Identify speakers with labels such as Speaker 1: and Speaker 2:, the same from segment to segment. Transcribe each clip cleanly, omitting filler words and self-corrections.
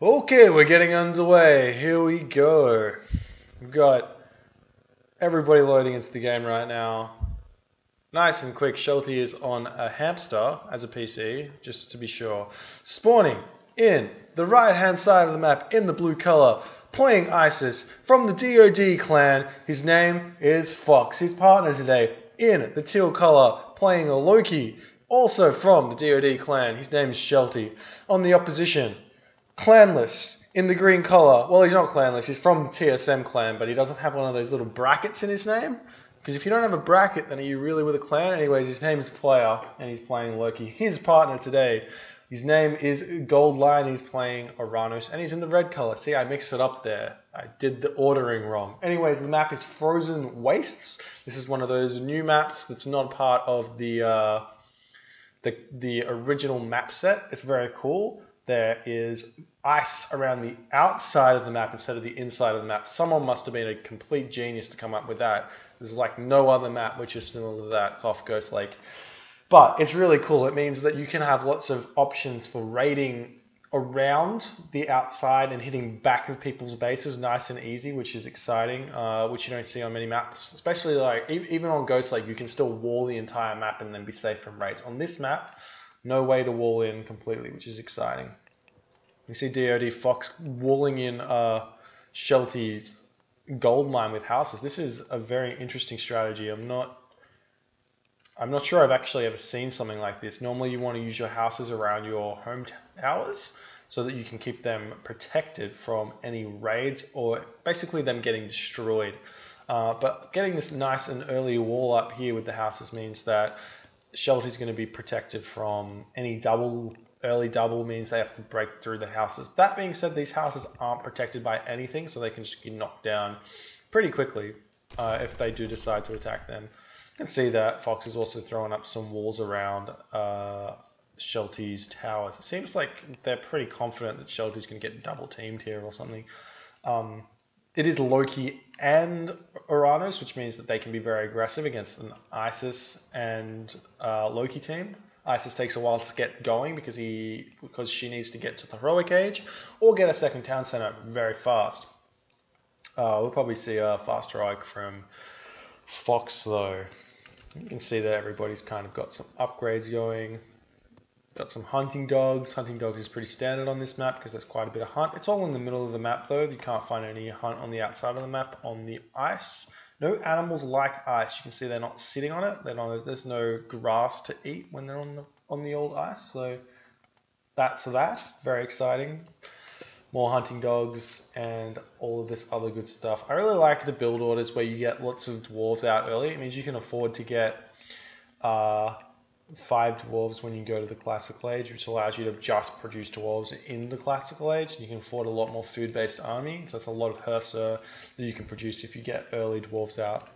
Speaker 1: Okay, we're getting underway. Here we go. We've got everybody loading into the game right now. Nice and quick. Shelty is on a hamster as a PC, just to be sure. Spawning in the right-hand side of the map in the blue color, playing Isis from the DoD clan. His name is Fox. His partner today in the teal color, playing a Loki, also from the DoD clan. His name is Shelty. On the opposition, clanless in the green color. Well, he's not clanless. He's from the TSM clan, but he doesn't have one of those little brackets in his name. Because if you don't have a bracket, then are you really with a clan? Anyways, his name is Player, and he's playing Loki. His partner today, his name is Goldline. He's playing Uranus, and he's in the red color. See, I mixed it up there. I did the ordering wrong. Anyways, the map is Frozen Wastes. This is one of those new maps that's not part of the original map set. It's very cool. There is ice around the outside of the map instead of the inside of the map. Someone must have been a complete genius to come up with that. There's like no other map which is similar to that off Ghost Lake. But it's really cool. It means that you can have lots of options for raiding around the outside and hitting back of people's bases nice and easy, which is exciting, which you don't see on many maps. Especially like even on Ghost Lake, you can still wall the entire map and then be safe from raids. On this map, no way to wall in completely, which is exciting. You see DoD Fox walling in Shelty's gold mine with houses. This is a very interesting strategy. I'm not sure I've actually ever seen something like this. Normally you want to use your houses around your home towers so that you can keep them protected from any raids or basically them getting destroyed. But getting this nice and early wall up here with the houses means that Shelty's going to be protected from any early double means they have to break through the houses. That being said, these houses aren't protected by anything, so they can just get knocked down pretty quickly if they do decide to attack them. You can see that Fox is also throwing up some walls around Shelty's towers. It seems like they're pretty confident that Shelty's going to get double teamed here or something. It is Loki and Uranus, which means that they can be very aggressive against an Isis and Loki team. Isis takes a while to get going because she needs to get to the heroic age or get a second town center very fast. We'll probably see a fast heroic from Fox though. You can see that everybody's kind of got some upgrades going. Got some hunting dogs. Hunting dogs is pretty standard on this map because there's quite a bit of hunt. It's all in the middle of the map though. You can't find any hunt on the outside of the map on the ice. No animals like ice. You can see they're not sitting on it. There's no grass to eat when they're on the old ice. So that's that. Very exciting. More hunting dogs and all of this other good stuff. I really like the build orders where you get lots of dwarves out early. It means you can afford to get 5 dwarves when you go to the classical age, which allows you to just produce dwarves in the classical age. You can afford a lot more food-based army, so that's a lot of Herser that you can produce if you get early dwarves out.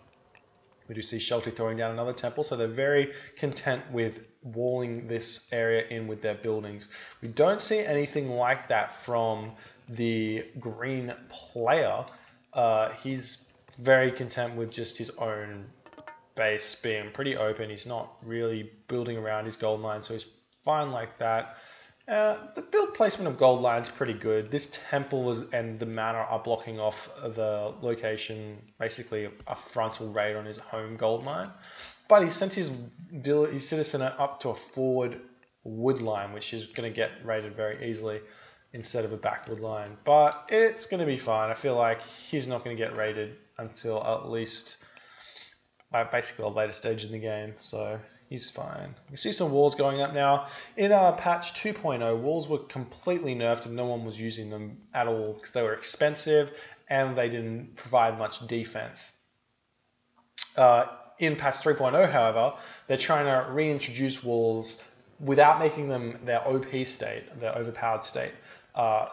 Speaker 1: We do see Shelty throwing down another temple, so they're very content with walling this area in with their buildings. We don't see anything like that from the green player. He's very content with just his own base being pretty open. He's not really building around his gold line, so he's fine like that. The build placement of gold line is pretty good. This temple and the manor are blocking off the location, basically a frontal raid on his home gold mine. But he sent his citizen up to a forward wood line, which is going to get raided very easily instead of a backward line. But it's going to be fine. I feel like he's not going to get raided until at least basically a later stage in the game, so he's fine. You see some walls going up now. In patch 2.0, walls were completely nerfed and no one was using them at all because they were expensive and they didn't provide much defense. In patch 3.0, however, they're trying to reintroduce walls without making them their OP state, their overpowered state.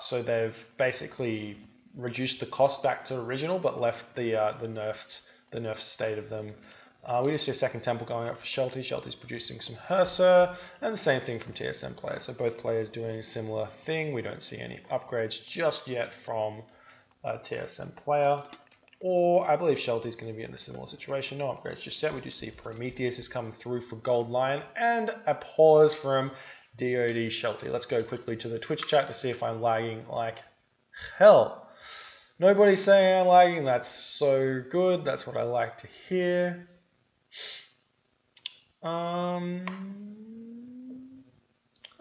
Speaker 1: So they've basically reduced the cost back to original but left the nerfed state of them. We just see a second temple going up for Shelty. Shelty's producing some Herser, and the same thing from TSM players. So both players doing a similar thing. We don't see any upgrades just yet from TSM player. Or I believe Shelty's going to be in a similar situation. No upgrades just yet. We do see Prometheus is coming through for Gold Lion, and a pause from DOD Shelty. Let's go quickly to the Twitch chat to see if I'm lagging like hell. Nobody's saying I'm lagging. That's so good. That's what I like to hear.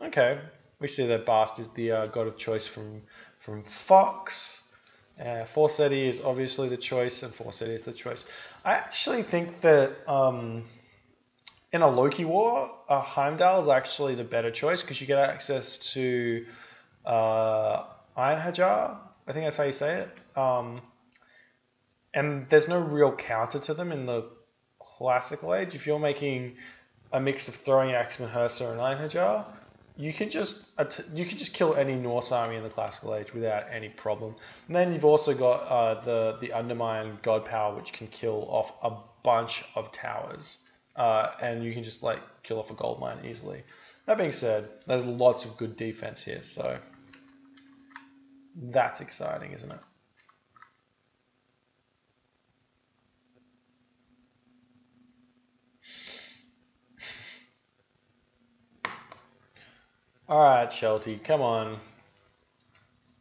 Speaker 1: Okay. We see that Bast is the god of choice from Fox. Forseti is obviously the choice, and Forseti is the choice. I actually think that in a Loki war, Heimdall is actually the better choice because you get access to Ironhajar. I think that's how you say it. And there's no real counter to them in the classical age. If you're making a mix of throwing axe, Mahursa, and Ironhajar, you could just kill any Norse army in the classical age without any problem. And then you've also got the Undermine God Power, which can kill off a bunch of towers, and you can just like kill off a gold mine easily. That being said, there's lots of good defense here, so that's exciting, isn't it? Alright, Shelty, come on.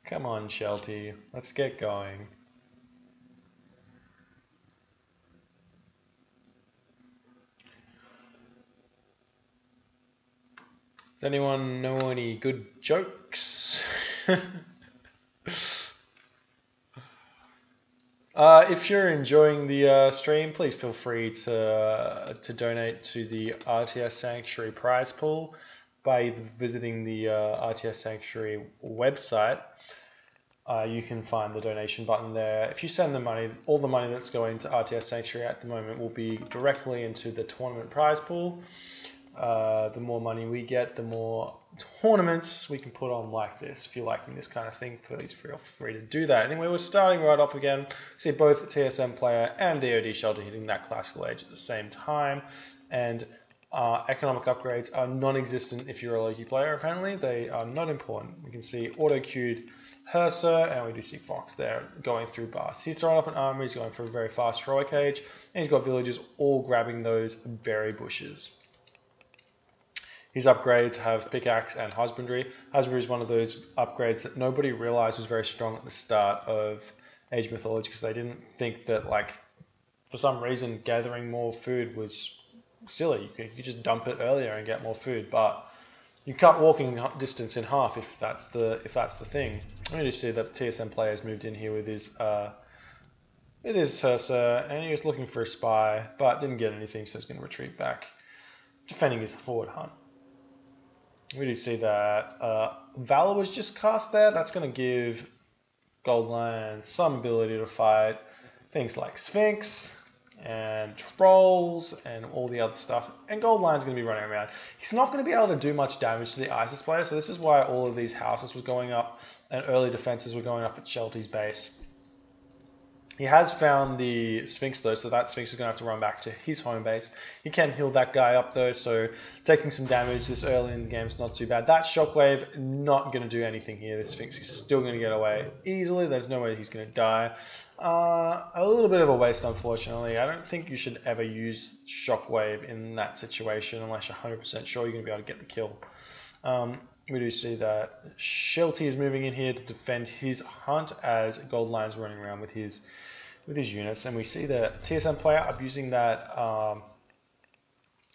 Speaker 1: Come on, Shelty. Let's get going. Does anyone know any good jokes? If you're enjoying the stream, please feel free to donate to the RTS Sanctuary prize pool by visiting the RTS Sanctuary website. You can find the donation button there. If you send the money, all the money that's going to RTS Sanctuary at the moment will be directly into the tournament prize pool. The more money we get, the more tournaments we can put on like this. If you're liking this kind of thing, please feel free to do that. Anyway, we're starting right off again. See both TSM player and DOD Shelter hitting that classical age at the same time. And economic upgrades are non-existent if you're a Loki player, apparently. They are not important. We can see auto-queued Hursa, and we do see Fox there going through Bast. He's throwing up an army, he's going for a very fast heroic age, and he's got villagers all grabbing those berry bushes. His upgrades have Pickaxe and Husbandry. Husbandry is one of those upgrades that nobody realized was very strong at the start of Age of Mythology because they didn't think that, like, for some reason, gathering more food was silly. You could just dump it earlier and get more food, but you cut walking distance in half if that's the thing. We just see that the TSM player has moved in here with his Hursa, and he was looking for a spy, but didn't get anything, so he's going to retreat back, defending his forward hunt. We do see that Valor was just cast there. That's going to give Goldline some ability to fight things like Sphinx and Trolls and all the other stuff. And Goldline's going to be running around. He's not going to be able to do much damage to the ISIS player, so this is why all of these houses were going up and early defenses were going up at Shelty's base. He has found the Sphinx though, so that Sphinx is going to have to run back to his home base. He can heal that guy up though, so taking some damage this early in the game is not too bad. That Shockwave, not going to do anything here. This Sphinx is still going to get away easily. There's no way he's going to die. A little bit of a waste, unfortunately. I don't think you should ever use Shockwave in that situation unless you're 100% sure you're going to be able to get the kill. We do see that Shelty is moving in here to defend his hunt as Goldline's running around with his units, and we see the TSM player abusing that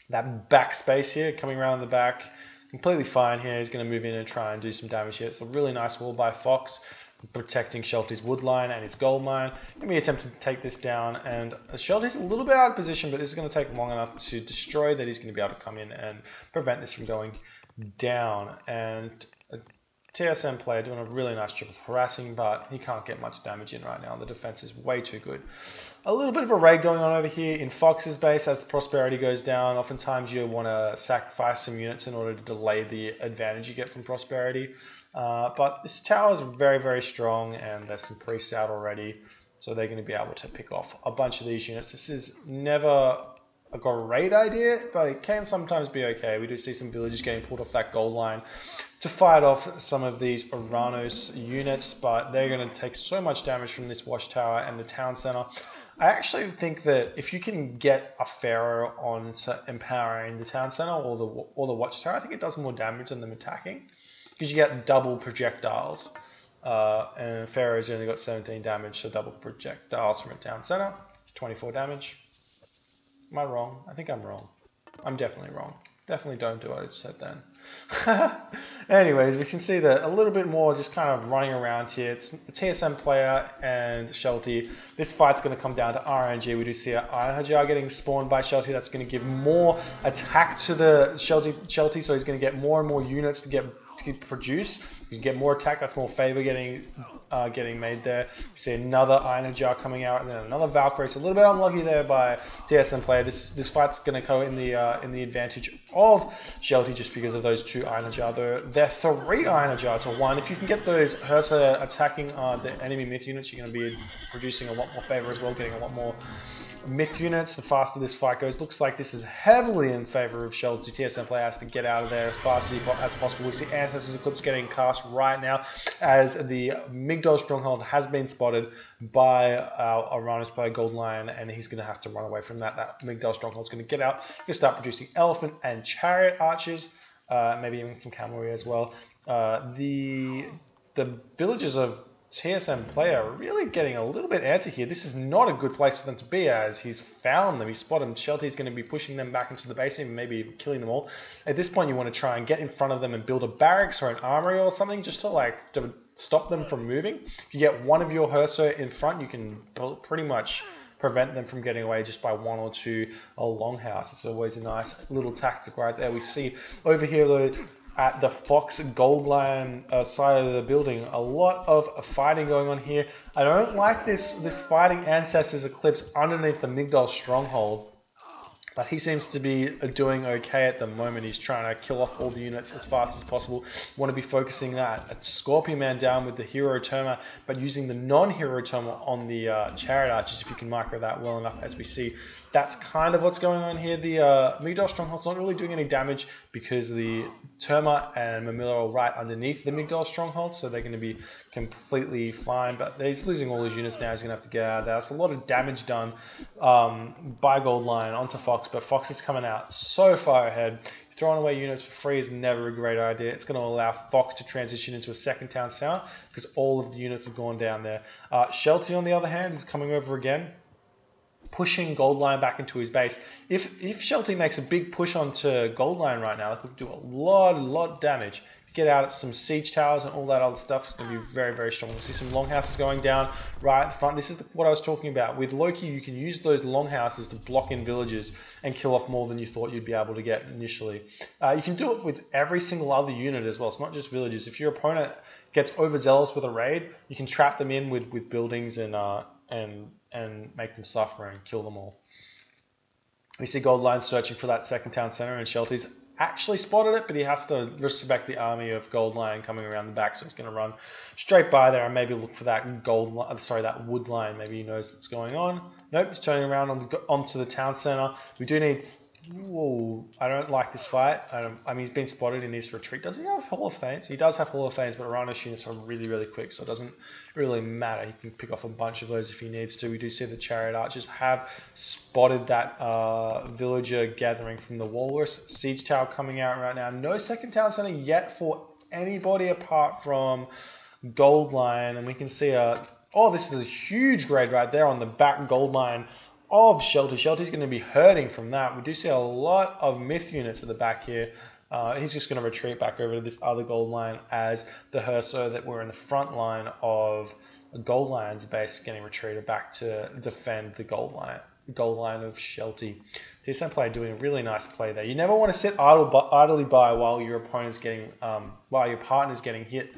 Speaker 1: that back space here, coming around the back, completely fine here. He's going to move in and try and do some damage here. It's a really nice wall by Fox, protecting Shelty's wood line and his gold mine. Going to be attempting to take this down, and Shelty's a little bit out of position, but this is going to take long enough to destroy that he's going to be able to come in and prevent this from going down. And a TSM player doing a really nice job of harassing, but he can't get much damage in right now. The defense is way too good. A little bit of a raid going on over here in Fox's base as the prosperity goes down. Oftentimes you want to sacrifice some units in order to delay the advantage you get from prosperity. But this tower is very, very strong, and there's some priests out already, so they're going to be able to pick off a bunch of these units. This is never a great idea, but it can sometimes be okay. We do see some villagers getting pulled off that gold line to fight off some of these Uranus units, but they're going to take so much damage from this watchtower and the town center. I actually think that if you can get a Pharaoh onto empowering the town center or the watchtower, I think it does more damage than them attacking, because you get double projectiles. And Pharaoh's only got 17 damage, so double projectiles from a town center. It's 24 damage. Am I wrong? I think I'm wrong. I'm definitely wrong. Definitely don't do what I just said then. Anyways, we can see that a little bit more just kind of running around here. It's a TSM player and Shelty. This fight's going to come down to RNG. We do see an Iron Hajar getting spawned by Shelty. That's going to give more attack to the Shelty, so he's going to get more and more units to produce. You get more attack, that's more favor getting made there. You see another Iron Jar coming out, and then another Valkyrie. So a little bit unlucky there by TSM player. This fight's going to go in the advantage of Shelty just because of those two Iron Jar. They're 3 Iron Jar to 1. If you can get those Hursa attacking the enemy myth units, you're going to be producing a lot more favor as well, getting a lot more myth units the faster this fight goes. Looks like this is heavily in favor of Shelty. TSM player has to get out of there as fast as possible. We see Ancestors Eclipse getting cast right now as the Migdol Stronghold has been spotted by our Uranus player Gold Lion, and he's going to have to run away from that. That Migdol Stronghold is going to get out. He's going to start producing Elephant and Chariot Archers, maybe even some cavalry as well. The villagers of TSM player are really getting a little bit antsy here. This is not a good place for them to be, as he's found them, he's spotted them. Shelty's going to be pushing them back into the base and maybe killing them all. At this point, you want to try and get in front of them and build a barracks or an armory or something just to stop them from moving. If you get one of your Hursa in front, you can pretty much prevent them from getting away just by 1 or 2 longhouse. It's always a nice little tactic right there. We see over here though, at the Fox Gold Lion side of the building, a lot of fighting going on here. I don't like this fighting Ancestors Eclipse underneath the Migdol Stronghold, but he seems to be doing okay at the moment. He's trying to kill off all the units as fast as possible. Want to be focusing that Scorpion Man down with the Hero Terma, but using the non-Hero Terma on the Chariot Archers, if you can micro that well enough, as we see. That's kind of what's going on here. The Migdol Stronghold's not really doing any damage because the Terma and Mamilla are right underneath the Migdol Stronghold, so they're going to be completely fine, but he's losing all his units now. He's going to have to get out of there. That's a lot of damage done by Gold Lion onto Fox, but Fox is coming out so far ahead. Throwing away units for free is never a great idea. It's going to allow Fox to transition into a second town center because all of the units have gone down there. Shelty, on the other hand, is coming over again, pushing Gold Lion back into his base. If Shelty makes a big push onto Gold Lion right now, that could do a lot of damage. Get out at some siege towers and all that other stuff. It's going to be very, very strong. We'll see some longhouses going down right at the front. This is what I was talking about. With Loki, you can use those longhouses to block in villages and kill off more than you thought you'd be able to get initially. You can do it with every single other unit as well. It's not just villages. If your opponent gets overzealous with a raid, you can trap them in with buildings and make them suffer and kill them all. We see Gold Lion searching for that second town center, and Shelty's actually spotted it, but he has to respect the army of Gold Lion coming around the back, so he's going to run straight by there and maybe look for that that Wood Lion. Maybe he knows what's going on. Nope, he's turning around onto the town center. We do need. Whoa, I don't like this fight. I mean, he's been spotted in his retreat. Does he have Hall of Fames? He does have Hall of Fames, but Uranus units are really, really quick, so it doesn't really matter. He can pick off a bunch of those if he needs to. We do see the Chariot Archers have spotted that villager gathering from the Walrus. Siege Tower coming out right now. No second town center yet for anybody apart from Gold Lion, and we can see this is a huge raid right there on the back Gold Lion of Shelty. Shelty's going to be hurting from that. We do see a lot of myth units at the back here. He's just going to retreat back over to this other Gold Lion as the Hurso that were in the front line of Gold Lion's base getting retreated back to defend the Gold Lion of Shelty. TSM player doing a really nice play there. You never want to sit idly by while your opponent's getting, while your partner's getting hit.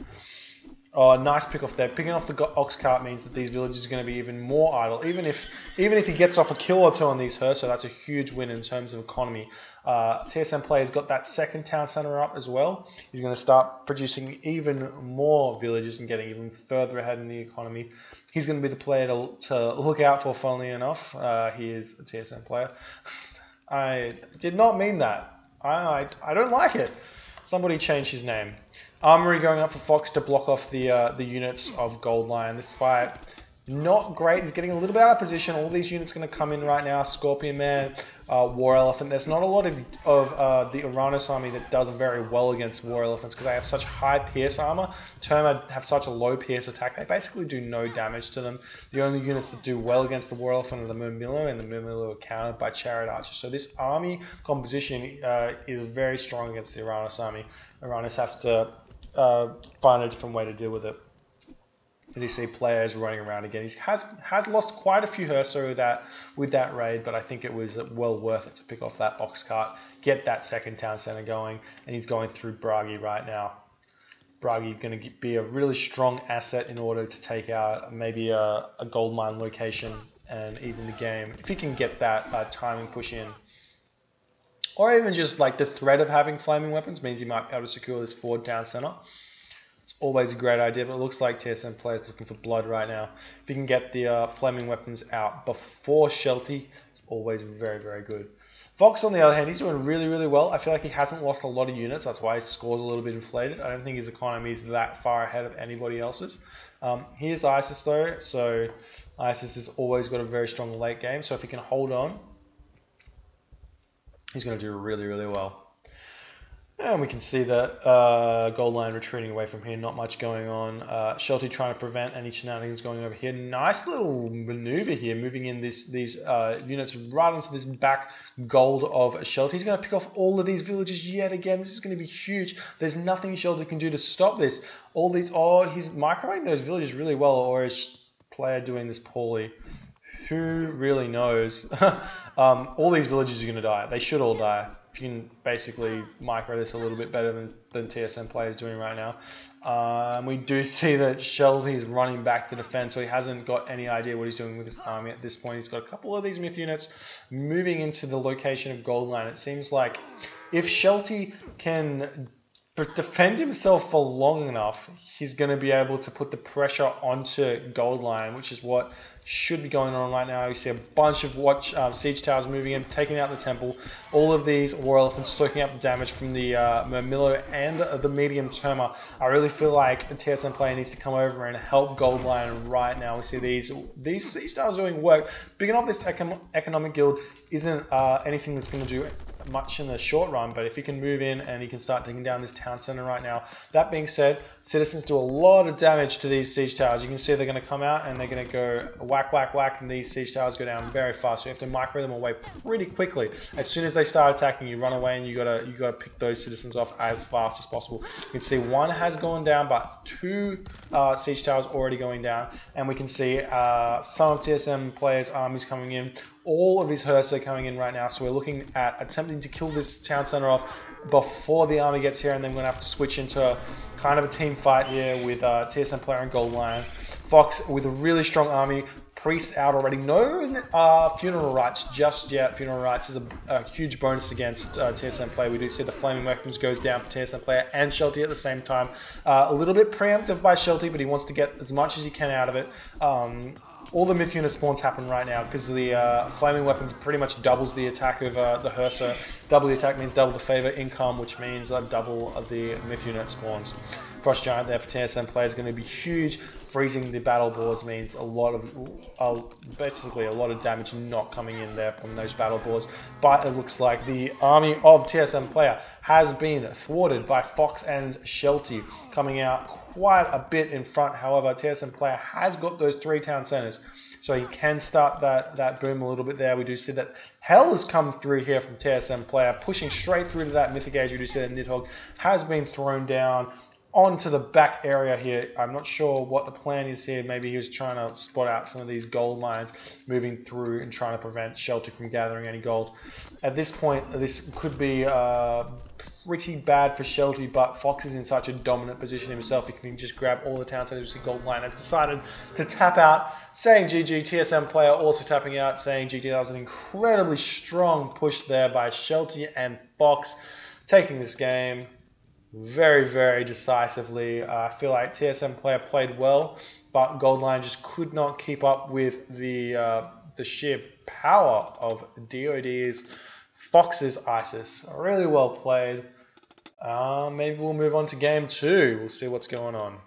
Speaker 1: Oh, nice pick off there. Picking off the ox cart means that these villages are going to be even more idle. Even if he gets off a kill or two on these Hurso, that's a huge win in terms of economy. TSM player's got that second town center up as well. He's going to start producing even more villages and getting even further ahead in the economy. He's going to be the player to look out for, funnily enough. He is a TSM player. I did not mean that. I don't like it. Somebody change his name. Armory going up for Fox to block off the units of Gold Lion. This fight, not great. He's getting a little bit out of position. All these units going to come in right now. Scorpion Man, War Elephant. There's not a lot of the Uranus army that does very well against War Elephants because they have such high pierce armor. Terma have such a low pierce attack. They basically do no damage to them. The only units that do well against the War Elephant are the Murmillo, and the Murmillo are countered by Chariot Archers. So this army composition is very strong against the Uranus army. Uranus has to find a different way to deal with it. And you see players running around again. He has lost quite a few Herso with that raid, but I think it was well worth it to pick off that box cart, get that second town center going, and he's going through Bragi right now. Bragi going to be a really strong asset in order to take out maybe a gold mine location and even the game. If he can get that timing push in. Or even just like the threat of having flaming weapons means he might be able to secure this forward town center. It's always a great idea, but it looks like TSM players looking for blood right now. If you can get the flaming weapons out before Shelty, it's always very, very good. Fox, on the other hand, he's doing really, really well. I feel like he hasn't lost a lot of units. That's why his score's a little bit inflated. I don't think his economy is that far ahead of anybody else's. He is Isis, though, so Isis has always got a very strong late game. So if he can hold on, he's going to do really, really well. And we can see that Gold Lion retreating away from here, not much going on. Shelty trying to prevent any shenanigans going over here. Nice little maneuver here, moving in these units right onto this back gold of Shelty. He's going to pick off all of these villages yet again. This is going to be huge. There's nothing Shelty can do to stop this. All these, he's microwaving those villages really well, or is player doing this poorly? Who really knows? All these villages are going to die. They should all die. If you can basically micro this a little bit better than TSM players doing right now. We do see that Shelty is running back to defend, so he hasn't got any idea what he's doing with his army at this point. He's got a couple of these myth units moving into the location of Gold Lion. It seems like if Shelty can defend himself for long enough, he's going to be able to put the pressure onto Gold Lion, which is what should be going on right now. You see a bunch of siege towers moving in, taking out the temple. All of these War Elephants soaking up the damage from the Murmillo and the medium Terma. I really feel like a TSM player needs to come over and help Gold Lion right now. We see these siege towers doing work. Picking off this economic guild isn't anything that's going to do much in the short run, but if he can move in and he can start taking down this town center right now. That being said, citizens do a lot of damage to these siege towers. You can see they're going to come out and they're going to go whack, whack, whack, and these siege towers go down very fast. So you have to micro them away pretty quickly. As soon as they start attacking, you run away and you gotta pick those citizens off as fast as possible. You can see one has gone down, but two siege towers already going down, and we can see some of TSM players' armies coming in. All of his Hearse are coming in right now, so we're looking at attempting to kill this town center off before the army gets here, and then we're going to have to switch into kind of a team fight here with TSM player and Gold Lion. Fox with a really strong army, Priest out already. No funeral rites just yet. Funeral rites is a huge bonus against TSM player. We do see the flaming weapons goes down for TSM player and Shelty at the same time. A little bit preemptive by Shelty, but he wants to get as much as he can out of it. All the myth unit spawns happen right now because the flaming weapons pretty much doubles the attack of the Hersa. Double the attack means double the favor income, which means double of the myth unit spawns. Frost Giant there for TSM player is going to be huge. Freezing the battle boards means a lot of, basically a lot of damage not coming in there from those battle boards. But it looks like the army of TSM player has been thwarted by Fox and Shelty, coming out quite a bit in front. However, TSM player has got those 3 town centers, so he can start that boom a little bit there. We do see that Hell has come through here from TSM player, pushing straight through to that Mythic Age. We do see that Nidhogg has been thrown down onto the back area here. I'm not sure what the plan is here. Maybe he was trying to spot out some of these gold mines moving through and trying to prevent Shelty from gathering any gold. At this point, this could be pretty bad for Shelty, but Fox is in such a dominant position himself. He can just grab all the town centers. Gold Lion has decided to tap out, saying GG. TSM player also tapping out, saying GG. That was an incredibly strong push there by Shelty and Fox, taking this game very, very decisively. I feel like TSM player played well, but Gold Lion just could not keep up with the sheer power of DOD's Fox's Isis. Really well played. Maybe we'll move on to game 2. We'll see what's going on.